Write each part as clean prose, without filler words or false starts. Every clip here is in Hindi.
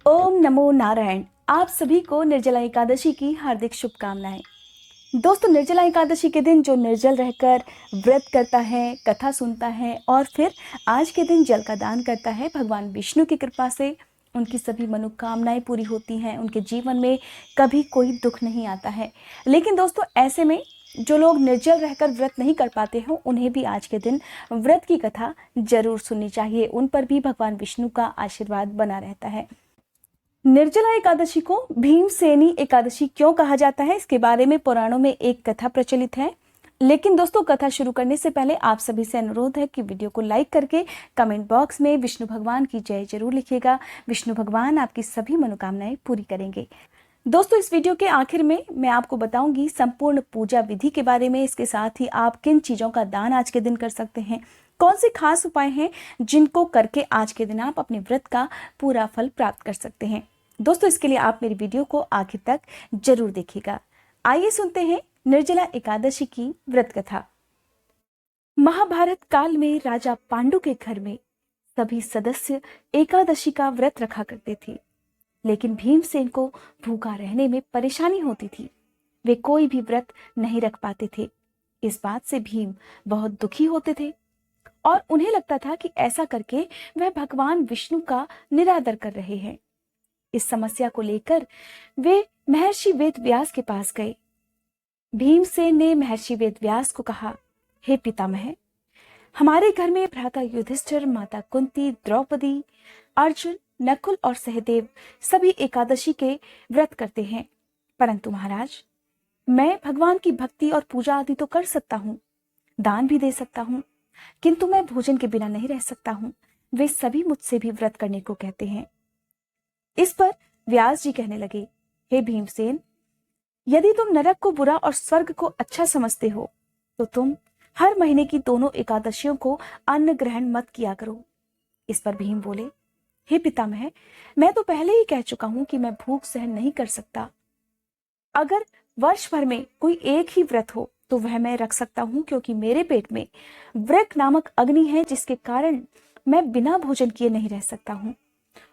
ओम नमो नारायण। आप सभी को निर्जला एकादशी की हार्दिक शुभकामनाएं। दोस्तों, निर्जला एकादशी के दिन जो निर्जल रहकर व्रत करता है, कथा सुनता है और फिर आज के दिन जल का दान करता है, भगवान विष्णु की कृपा से उनकी सभी मनोकामनाएं पूरी होती हैं। उनके जीवन में कभी कोई दुख नहीं आता है। लेकिन दोस्तों, ऐसे में जो लोग निर्जल रहकर व्रत नहीं कर पाते हैं, उन्हें भी आज के दिन व्रत की कथा जरूर सुननी चाहिए। उन पर भी भगवान विष्णु का आशीर्वाद बना रहता है। निर्जला एकादशी को भीमसेनी एकादशी क्यों कहा जाता है, इसके बारे में पुराणों में एक कथा प्रचलित है। लेकिन दोस्तों, कथा शुरू करने से पहले आप सभी से अनुरोध है कि वीडियो को लाइक करके कमेंट बॉक्स में विष्णु भगवान की जय जरूर लिखिएगा। विष्णु भगवान आपकी सभी मनोकामनाएं पूरी करेंगे। दोस्तों, इस वीडियो के आखिर में मैं आपको बताऊंगी संपूर्ण पूजा विधि के बारे में। इसके साथ ही आप किन चीजों का दान आज के दिन कर सकते हैं, कौन से खास उपाय हैं जिनको करके आज के दिन आप अपने व्रत का पूरा फल प्राप्त कर सकते हैं। दोस्तों, इसके लिए आप मेरी वीडियो को आखिर तक जरूर देखिएगा। आइए सुनते हैं निर्जला एकादशी की व्रत कथा। महाभारत काल में राजा पांडु के घर में सभी सदस्य एकादशी का व्रत रखा करते थे, लेकिन भीमसेन को भूखा रहने में परेशानी होती थी। वे कोई भी व्रत नहीं रख पाते थे। इस बात से भीम बहुत दुखी होते थे और उन्हें लगता था कि ऐसा करके वह भगवान विष्णु का निरादर कर रहे हैं। इस समस्या को लेकर वे महर्षि वेदव्यास के पास गए। भीमसेन ने महर्षि वेदव्यास को कहा, हे पितामह, हमारे घर में भ्राता युधिष्ठिर, माता कुंती, द्रौपदी, अर्जुन, नकुल और सहदेव सभी एकादशी के व्रत करते हैं। परंतु महाराज, मैं भगवान की भक्ति और पूजा आदि तो कर सकता हूँ, दान भी दे सकता हूँ, किंतु मैं भोजन के बिना नहीं रह सकता हूँ। वे सभी मुझसे भी व्रत करने को कहते हैं। इस पर व्यास जी कहने लगे, हे भीमसेन, यदि तुम नरक को बुरा और स्वर्ग को अच्छा समझते हो तो तुम हर महीने की दोनों एकादशियों को अन्न ग्रहण मत किया करो। इस पर भीम बोले, हे पितामह, मैं तो पहले ही कह चुका हूं कि मैं भूख सहन नहीं कर सकता। अगर वर्ष भर में कोई एक ही व्रत हो तो वह मैं रख सकता हूं, क्योंकि मेरे पेट में वृक नामक अग्नि है, जिसके कारण मैं बिना भोजन किए नहीं रह सकता हूं।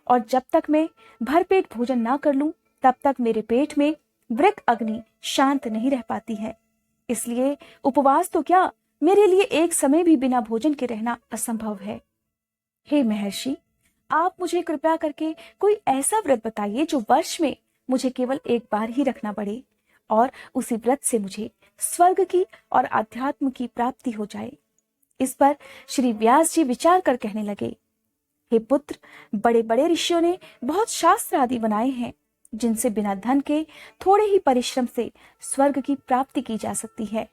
और जब तक मैं भरपेट भोजन ना कर लूं, तब तक मेरे पेट में वृक अग्नि शांत नहीं रह पाती है। इसलिए उपवास तो क्या, मेरे लिए एक समय भी बिना भोजन के रहना असंभव है। हे महर्षि, आप मुझे कृपया करके कोई ऐसा व्रत बताइए जो वर्ष में मुझे केवल एक बार ही रखना पड़े और उसी व्रत से मुझे स्वर्ग की और आध्यात्म की प्राप्ति हो जाए। इस पर श्री व्यास जी विचार कर कहने लगे, हे पुत्र, बड़े बड़े ऋषियों ने बहुत शास्त्र आदि बनाए हैं, जिनसे बिना धन के थोड़े ही परिश्रम से स्वर्ग की प्राप्ति की जा सकती है।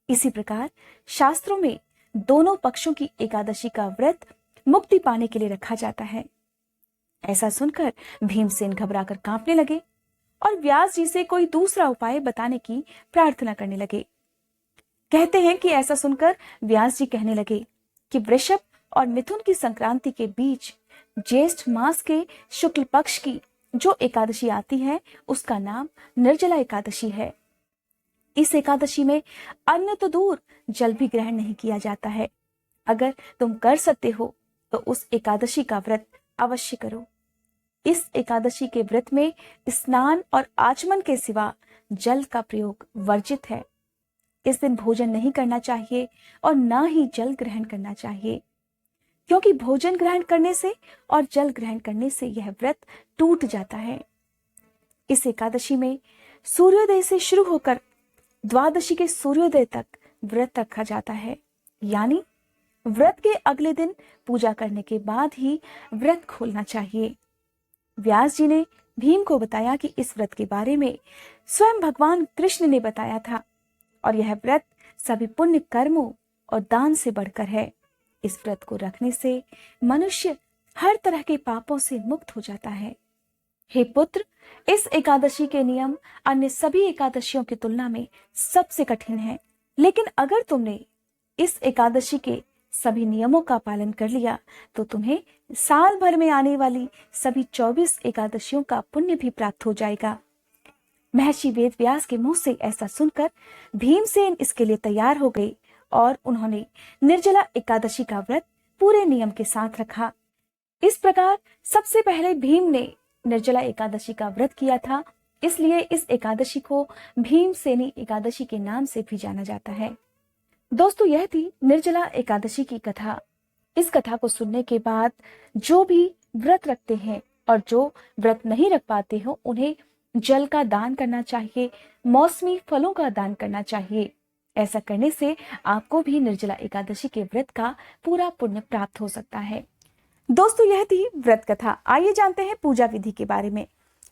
इसी प्रकार शास्त्रों में दोनों पक्षों की एकादशी का व्रत मुक्ति पाने के लिए रखा जाता है। ऐसा सुनकर भीमसेन घबराकर कांपने लगे और व्यास जी से कोई दूसरा उपाय बताने की प्रार्थना करने लगे। कहते हैं कि ऐसा सुनकर व्यास जी कहने लगे कि वृषभ और मिथुन की संक्रांति के बीच ज्येष्ठ मास के शुक्ल पक्ष की जो एकादशी आती है, उसका नाम निर्जला एकादशी है। इस एकादशी में अन्न तो दूर, जल भी ग्रहण नहीं किया जाता है। अगर तुम कर सकते हो तो उस एकादशी का व्रत अवश्य करो। इस एकादशी के व्रत में स्नान और आचमन के सिवा जल का प्रयोग वर्जित है। इस दिन भोजन नहीं करना चाहिए और ना ही जल ग्रहण करना चाहिए, क्योंकि भोजन ग्रहण करने से और जल ग्रहण करने से यह व्रत टूट जाता है। इस एकादशी में सूर्योदय से शुरू होकर द्वादशी के सूर्योदय तक व्रत रखा जाता है, यानी व्रत के अगले दिन पूजा करने के बाद ही व्रत खोलना चाहिए। व्यास जी ने भीम को बताया कि इस व्रत के बारे में स्वयं भगवान कृष्ण ने बताया था और यह व्रत सभी पुण्य कर्मों और दान से बढ़कर है। इस व्रत को रखने से मनुष्य हर तरह के पापों से मुक्त हो जाता है। हे पुत्र, इस एकादशी के नियम अन्य सभी एकादशियों की तुलना में सबसे कठिन है। लेकिन अगर तुमने इस एकादशी के सभी नियमों का पालन कर लिया तो तुम्हें साल भर में आने वाली सभी 24 एकादशियों का पुण्य भी प्राप्त हो जाएगा। महर्षि वेदव्यास के मुंह से ऐसा सुनकर भीमसेन इसके लिए तैयार हो गए और उन्होंने निर्जला एकादशी का व्रत पूरे नियम के साथ रखा। इस प्रकार सबसे पहले भीम ने निर्जला एकादशी का व्रत किया था, इसलिए इस एकादशी को भीमसेनी एकादशी के नाम से भी जाना जाता है। दोस्तों, यह थी निर्जला एकादशी की कथा। इस कथा को सुनने के बाद जो भी व्रत रखते हैं और जो व्रत नहीं रख पाते हो, उन्हें जल का दान करना चाहिए, मौसमी फलों का दान करना चाहिए। ऐसा करने से आपको भी निर्जला एकादशी के व्रत का पूरा पुण्य प्राप्त हो सकता है। दोस्तों, यह थी व्रत कथा। आइए जानते हैं पूजा विधि के बारे में।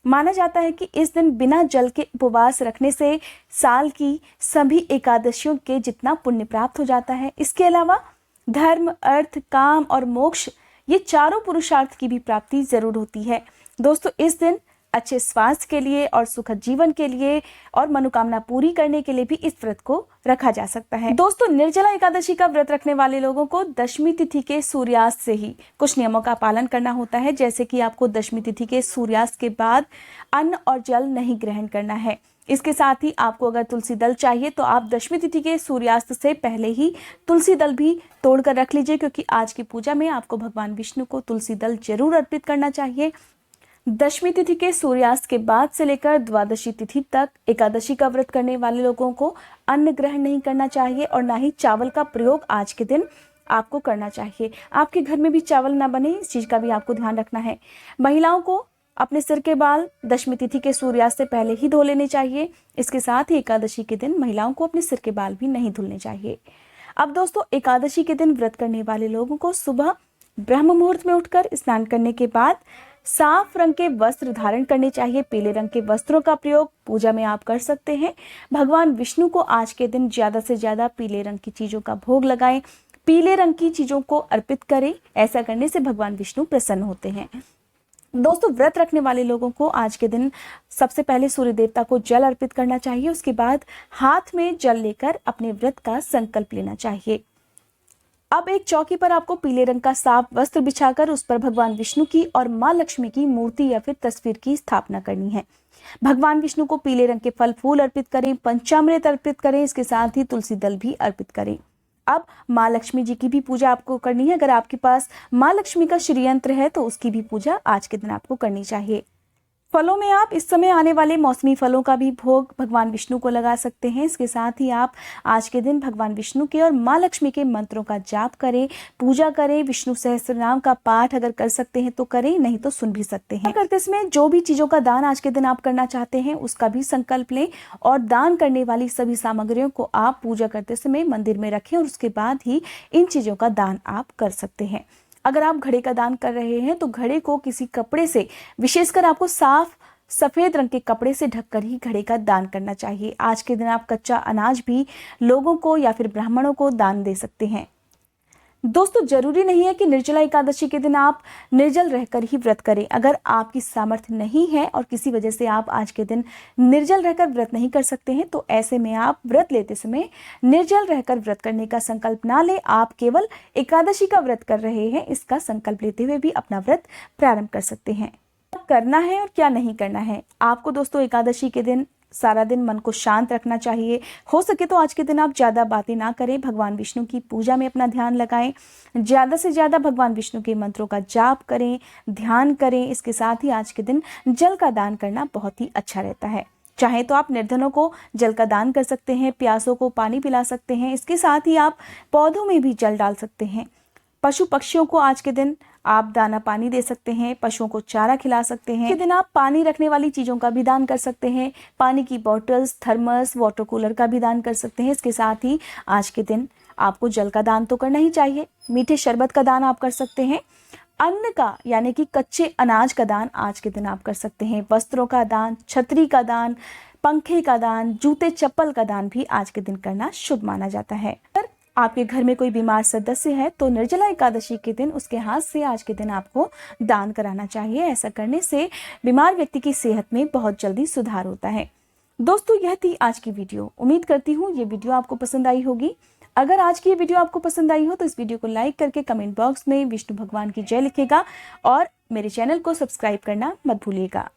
माना जाता है कि इस दिन बिना जल के उपवास रखने से साल की सभी एकादशियों के जितना पुण्य प्राप्त हो जाता है। इसके अलावा धर्म, अर्थ, काम और मोक्ष, ये चारों पुरुषार्थ की भी प्राप्ति जरूर होती है। दोस्तों, इस दिन अच्छे स्वास्थ्य के लिए और सुखद जीवन के लिए और मनोकामना पूरी करने के लिए भी इस व्रत को रखा जा सकता है। दोस्तों, निर्जला एकादशी का व्रत रखने वाले लोगों को दशमी तिथि के सूर्यास्त से ही कुछ नियमों का पालन करना होता है, जैसे कि आपको दशमी तिथि के सूर्यास्त के बाद अन्न और जल नहीं ग्रहण करना है। इसके साथ ही आपको अगर तुलसी दल चाहिए तो आप दशमी तिथि के सूर्यास्त से पहले ही तुलसी दल भी तोड़कर रख लीजिए, क्योंकि आज की पूजा में आपको भगवान विष्णु को तुलसी दल जरूर अर्पित करना चाहिए। दशमी तिथि के सूर्यास्त के बाद से लेकर द्वादशी तिथि तक एकादशी का व्रत करने वाले लोगों को अन्न ग्रहण नहीं करना चाहिए और ना ही चावल का प्रयोग आज के दिन आपको करना चाहिए। आपके घर में भी चावल ना बने, इस चीज का भी आपको ध्यान रखना है। महिलाओं को अपने सिर के बाल दशमी तिथि के सूर्यास्त से पहले ही धो लेने चाहिए। इसके साथ ही एकादशी के दिन महिलाओं को अपने सिर के बाल भी नहीं धुलने चाहिए। अब दोस्तों, एकादशी के दिन व्रत करने वाले लोगों को सुबह ब्रह्म मुहूर्त में उठकर स्नान करने के बाद साफ रंग के वस्त्र धारण करने चाहिए। पीले रंग के वस्त्रों का प्रयोग पूजा में आप कर सकते हैं। भगवान विष्णु को आज के दिन ज्यादा से ज्यादा पीले रंग की चीजों का भोग लगाएं, पीले रंग की चीजों को अर्पित करें। ऐसा करने से भगवान विष्णु प्रसन्न होते हैं। दोस्तों, व्रत रखने वाले लोगों को आज के दिन सबसे पहले सूर्य देवता को जल अर्पित करना चाहिए। उसके बाद हाथ में जल लेकर अपने व्रत का संकल्प लेना चाहिए। अब एक चौकी पर आपको पीले रंग का साफ वस्त्र बिछाकर उस पर भगवान विष्णु की और मां लक्ष्मी की मूर्ति या फिर तस्वीर की स्थापना करनी है। भगवान विष्णु को पीले रंग के फल फूल अर्पित करें, पंचामृत अर्पित करें, इसके साथ ही तुलसी दल भी अर्पित करें। अब मां लक्ष्मी जी की भी पूजा आपको करनी है। अगर आपके पास मां लक्ष्मी का श्रीयंत्र है तो उसकी भी पूजा आज के दिन आपको करनी चाहिए। फलों में आप इस समय आने वाले मौसमी फलों का भी भोग भगवान विष्णु को लगा सकते हैं। इसके साथ ही आप आज के दिन भगवान विष्णु के और मां लक्ष्मी के मंत्रों का जाप करें, पूजा करें। विष्णु सहस्त्रनाम का पाठ अगर कर सकते हैं तो करें, नहीं तो सुन भी सकते हैं। करते समय जो भी चीजों का दान आज के दिन आप करना चाहते हैं उसका भी संकल्प लें और दान करने वाली सभी सामग्रियों को आप पूजा करते समय मंदिर में रखें और उसके बाद ही इन चीजों का दान आप कर सकते हैं। अगर आप घड़े का दान कर रहे हैं तो घड़े को किसी कपड़े से, विशेषकर आपको साफ सफेद रंग के कपड़े से ढककर ही घड़े का दान करना चाहिए। आज के दिन आप कच्चा अनाज भी लोगों को या फिर ब्राह्मणों को दान दे सकते हैं। दोस्तों, जरूरी नहीं है कि निर्जला एकादशी के दिन आप निर्जल रहकर ही व्रत करें। अगर आपकी सामर्थ्य नहीं है और किसी वजह से आप आज के दिन निर्जल रहकर व्रत नहीं कर सकते हैं तो ऐसे में आप व्रत लेते समय निर्जल रहकर व्रत करने का संकल्प ना लें। आप केवल एकादशी का व्रत कर रहे हैं, इसका संकल्प लेते हुए भी अपना व्रत प्रारंभ कर सकते हैं। करना है और क्या नहीं करना है। आपको दोस्तों एकादशी के दिन सारा दिन मन को शांत रखना चाहिए। हो सके तो आज के दिन आप ज्यादा बातें ना करें, भगवान विष्णु की पूजा में अपना ध्यान लगाएं। ज्यादा से ज्यादा भगवान विष्णु के मंत्रों का जाप करें, ध्यान करें। इसके साथ ही आज के दिन जल का दान करना बहुत ही अच्छा रहता है। चाहे तो आप निर्धनों को जल का दान कर सकते हैं, प्यासों को पानी पिला सकते हैं। इसके साथ ही आप पौधों में भी जल डाल सकते हैं। पशु पक्षियों को आज के दिन आप दाना पानी दे सकते हैं, पशुओं को चारा खिला सकते हैं। के दिन आप पानी रखने वाली चीजों का भी दान कर सकते हैं। पानी की बॉटल्स, थर्मस, वाटर कूलर का भी दान कर सकते हैं। इसके साथ ही आज के दिन आपको जल का दान तो करना ही चाहिए। मीठे शरबत का दान आप कर सकते हैं। अन्न का यानी कि कच्चे अनाज का दान आज के दिन आप कर सकते हैं। वस्त्रों का दान, छतरी का दान, पंखे का दान, जूते चप्पल का दान भी आज के दिन करना शुभ माना जाता है। आपके घर में कोई बीमार सदस्य है तो निर्जला एकादशी के दिन उसके हाथ से आज के दिन आपको दान कराना चाहिए। ऐसा करने से बीमार व्यक्ति की सेहत में बहुत जल्दी सुधार होता है। दोस्तों, यह थी आज की वीडियो। उम्मीद करती हूँ ये वीडियो आपको पसंद आई होगी। अगर आज की ये वीडियो आपको पसंद आई हो तो इस वीडियो को लाइक करके कमेंट बॉक्स में विष्णु भगवान की जय लिखेगा और मेरे चैनल को सब्सक्राइब करना मत भूलिएगा।